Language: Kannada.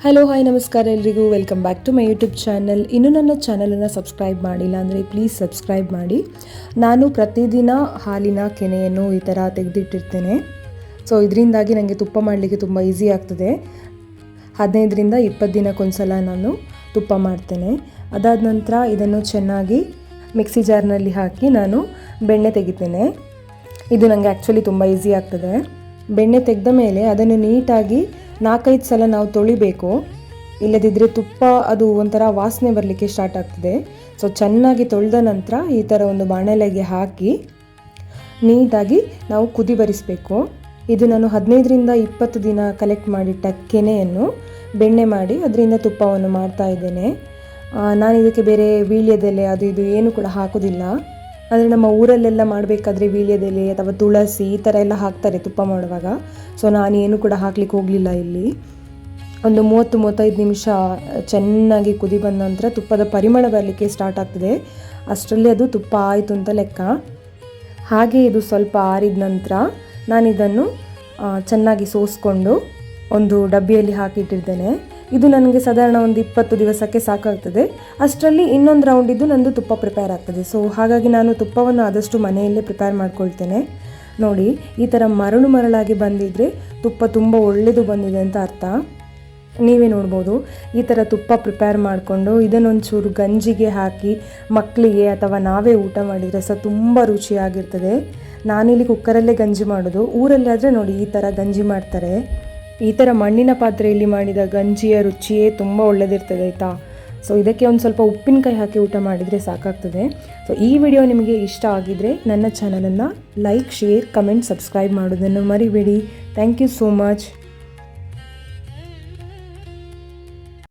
ಹಲೋ ಹಾಯ್ ನಮಸ್ಕಾರ ಎಲ್ರಿಗೂ welcome back to my YouTube channel. ಇನ್ನೂ ನನ್ನ ಚಾನಲನ್ನು ಸಬ್ಸ್ಕ್ರೈಬ್ ಮಾಡಿಲ್ಲ ಅಂದರೆ ಪ್ಲೀಸ್ ಸಬ್ಸ್ಕ್ರೈಬ್ ಮಾಡಿ. ನಾನು ಪ್ರತಿದಿನ ಹಾಲಿನ ಕೆನೆಯನ್ನು ಈ ಥರ ತೆಗೆದಿಟ್ಟಿರ್ತೇನೆ. ಸೊ ಇದರಿಂದಾಗಿ ನನಗೆ ತುಪ್ಪ ಮಾಡಲಿಕ್ಕೆ ತುಂಬ ಈಸಿ ಆಗ್ತದೆ. 15ರಿಂದ 20 ದಿನಕ್ಕೊಂದ್ಸಲ ನಾನು ತುಪ್ಪ ಮಾಡ್ತೇನೆ. ಅದಾದ ನಂತರ ಇದನ್ನು ಚೆನ್ನಾಗಿ ಮಿಕ್ಸಿ ಜಾರ್ನಲ್ಲಿ ಹಾಕಿ ನಾನು ಬೆಣ್ಣೆ ತೆಗಿತೇನೆ. ಇದು ನನಗೆ ಆ್ಯಕ್ಚುಲಿ ತುಂಬ ಈಸಿ ಆಗ್ತದೆ. ಬೆಣ್ಣೆ ತೆಗೆದ ಮೇಲೆ ಅದನ್ನು ನೀಟಾಗಿ 4-5 ಸಲ ನಾವು ತೊಳಿಬೇಕು. ಇಲ್ಲದಿದ್ದರೆ ತುಪ್ಪ ಅದು ಒಂಥರ ವಾಸನೆ ಬರಲಿಕ್ಕೆ ಸ್ಟಾರ್ಟ್ ಆಗ್ತದೆ. ಸೊ ಚೆನ್ನಾಗಿ ತೊಳೆದ ನಂತರ ಈ ಥರ ಒಂದು ಬಾಣಲೆಗೆ ಹಾಕಿ ನೀಟಾಗಿ ನಾವು ಕುದಿ ಬರಿಸಬೇಕು. ಇದು ನಾನು 15ರಿಂದ 20 ದಿನ ಕಲೆಕ್ಟ್ ಮಾಡಿಟ್ಟ ಕೆನೆಯನ್ನು ಬೆಣ್ಣೆ ಮಾಡಿ ಅದರಿಂದ ತುಪ್ಪವನ್ನು ಮಾಡ್ತಾ ಇದ್ದೇನೆ. ನಾನು ಇದಕ್ಕೆ ಬೇರೆ ವೀಳ್ಯದೆಲೆ ಅದು ಇದು ಏನು ಕೂಡ ಹಾಕೋದಿಲ್ಲ. ಅಂದರೆ ನಮ್ಮ ಊರಲ್ಲೆಲ್ಲ ಮಾಡಬೇಕಾದ್ರೆ ವೀಳ್ಯದೆಲೆ ಅಥವಾ ತುಳಸಿ ಈ ಥರ ಎಲ್ಲ ಹಾಕ್ತಾರೆ ತುಪ್ಪ ಮಾಡುವಾಗ. ಸೊ ನಾನೇನು ಕೂಡ ಹಾಕ್ಲಿಕ್ಕೆ ಹೋಗಲಿಲ್ಲ. ಇಲ್ಲಿ ಒಂದು 30-35 ನಿಮಿಷ ಚೆನ್ನಾಗಿ ಕುದಿ ಬಂದ ನಂತರ ತುಪ್ಪದ ಪರಿಮಳ ಬರಲಿಕ್ಕೆ ಸ್ಟಾರ್ಟ್ ಆಗ್ತದೆ. ಅಷ್ಟರಲ್ಲಿ ಅದು ತುಪ್ಪ ಆಯಿತು ಅಂತ ಲೆಕ್ಕ. ಹಾಗೆ ಇದು ಸ್ವಲ್ಪ ಆರಿದ ನಂತರ ನಾನಿದನ್ನು ಚೆನ್ನಾಗಿ ಸೋಸ್ಕೊಂಡು ಒಂದು ಡಬ್ಬಿಯಲ್ಲಿ ಹಾಕಿಟ್ಟಿದ್ದೇನೆ. ಇದು ನನಗೆ ಸಾಧಾರಣ ಒಂದು 20 ದಿವಸಕ್ಕೆ ಸಾಕಾಗ್ತದೆ. ಅಷ್ಟರಲ್ಲಿ ಇನ್ನೊಂದು ರೌಂಡಿದ್ದು ನಂದು ತುಪ್ಪ ಪ್ರಿಪೇರ್ ಆಗ್ತದೆ. ಸೊ ಹಾಗಾಗಿ ನಾನು ತುಪ್ಪವನ್ನು ಆದಷ್ಟು ಮನೆಯಲ್ಲೇ ಪ್ರಿಪೇರ್ ಮಾಡ್ಕೊಳ್ತೇನೆ. ನೋಡಿ, ಈ ಥರ ಮರಳಾಗಿ ಬಂದಿದ್ದರೆ ತುಪ್ಪ ತುಂಬ ಒಳ್ಳೆಯದು ಬಂದಿದೆ ಅಂತ ಅರ್ಥ. ನೀವೇ ನೋಡ್ಬೋದು. ಈ ಥರ ತುಪ್ಪ ಪ್ರಿಪೇರ್ ಮಾಡಿಕೊಂಡು ಇದನ್ನೊಂಚೂರು ಗಂಜಿಗೆ ಹಾಕಿ ಮಕ್ಕಳಿಗೆ ಅಥವಾ ನಾವೇ ಊಟ ಮಾಡಿದರೆ ಸಹ ತುಂಬ ರುಚಿಯಾಗಿರ್ತದೆ. ನಾನಿಲ್ಲಿ ಕುಕ್ಕರಲ್ಲೇ ಗಂಜಿ ಮಾಡೋದು. ಊರಲ್ಲಿ ಆದರೆ ನೋಡಿ ಈ ಥರ ಗಂಜಿ ಮಾಡ್ತಾರೆ. ಈ ಥರ ಮಣ್ಣಿನ ಪಾತ್ರೆಯಲ್ಲಿ ಮಾಡಿದ ಗಂಜಿಯ ರುಚಿಯೇ ತುಂಬ ಒಳ್ಳೆದಿರ್ತದೆ ಆಯಿತಾ. ಸೊ ಇದಕ್ಕೆ ಒಂದು ಸ್ವಲ್ಪ ಉಪ್ಪಿನಕಾಯಿ ಹಾಕಿ ಊಟ ಮಾಡಿದರೆ ಸಾಕಾಗ್ತದೆ. ಸೊ ಈ ವಿಡಿಯೋ ನಿಮಗೆ ಇಷ್ಟ ಆಗಿದರೆ ನನ್ನ ಚಾನಲನ್ನು ಲೈಕ್, ಶೇರ್, ಕಮೆಂಟ್, ಸಬ್ಸ್ಕ್ರೈಬ್ ಮಾಡೋದನ್ನು ಮರಿಬೇಡಿ. Thank you so much.